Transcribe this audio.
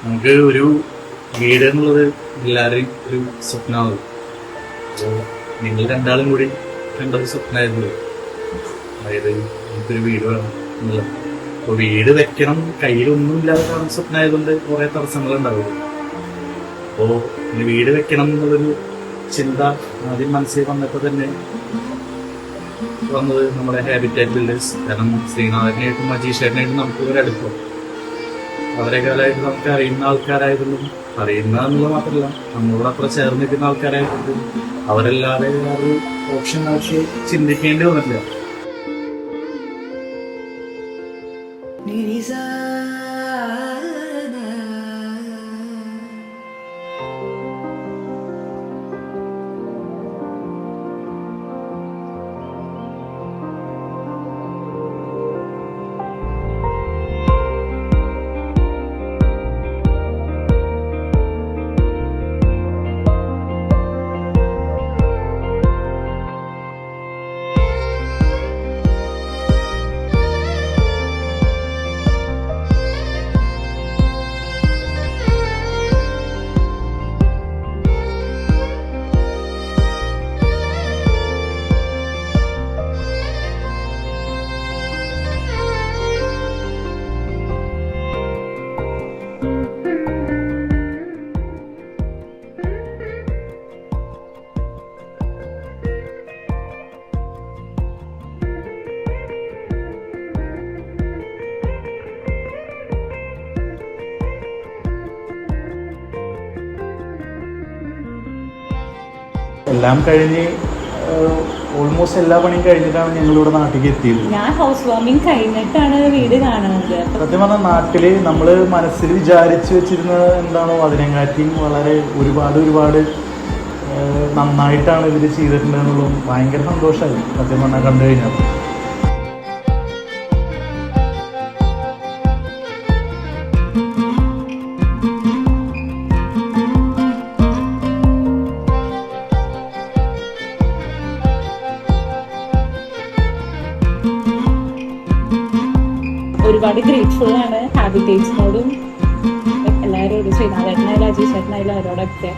നമുക്ക് ഒരു വീട് എന്നുള്ളത് എല്ലാവരെയും ഒരു സ്വപ്നമാണ്. അപ്പോൾ നിങ്ങൾ രണ്ടാളും കൂടി കണ്ടൊരു സ്വപ്നമായിരുന്നു. അതായത് എനിക്കൊരു വീട് വേണം എന്നുള്ളത്. അപ്പോൾ വീട് വെക്കണം, കയ്യിലൊന്നും ഇല്ലാതെ കാണുന്ന സ്വപ്നമായതുകൊണ്ട് കുറേ തടസ്സങ്ങളുണ്ടാവും. അപ്പോൾ ഇനി വീട് വെക്കണം എന്നുള്ളൊരു ചിന്ത ആദ്യം മനസ്സിൽ വന്നപ്പോൾ തന്നെ വന്നത് നമ്മുടെ ഹാബിറ്റാറ്റ് ബിൽഡേഴ്സ്. കാരണം ശ്രീനാഥനായിട്ടും മജീഷേട്ടനായിട്ടും നമുക്ക് ഒരടുപ്പം, വളരെ കാലമായിട്ട് നമുക്ക് അറിയുന്ന ആൾക്കാരായതുകൊണ്ടും, അറിയുന്ന എന്നുള്ളത് മാത്രമല്ല നമ്മളോട് അത്ര ചേർന്ന് നിൽക്കുന്ന ആൾക്കാരായതുകൊണ്ടും അവരല്ലാതെ ഒരു ഓപ്ഷൻ നമുക്ക് ചിന്തിക്കേണ്ടി വന്നിട്ടില്ല. എല്ലാം കഴിഞ്ഞ് ഓൾമോസ്റ്റ് എല്ലാ പണിയും കഴിഞ്ഞിട്ടാണ് ഞങ്ങളിവിടെ നാട്ടിലേക്ക് എത്തിയത്. ഞാൻ ഹൗസ് വാമിങ് കഴിഞ്ഞിട്ടാണ് വീട് കാണുന്നത്. സത്യം പറഞ്ഞാൽ നാട്ടില് നമ്മൾ മനസ്സിൽ വിചാരിച്ചു വെച്ചിരുന്നത് എന്താണോ അതിനെക്കാട്ടിയും വളരെ ഒരുപാട് നന്നായിട്ടാണ് ഇവർ ചെയ്തിട്ടുണ്ടെന്നുള്ളതും ഭയങ്കര സന്തോഷമായി സത്യം പറഞ്ഞാൽ കണ്ടു കഴിഞ്ഞാൽ. ഒരുപാട് ഗ്രേറ്റ്ഫുൾ ആണ് ഹാബിറ്റേറ്റ്സിനോടും എല്ലാവരോടും, ശ്രീനാഥേട്ടനായാലും അജീഷേട്ടനായാലും അവരോടൊക്കെ.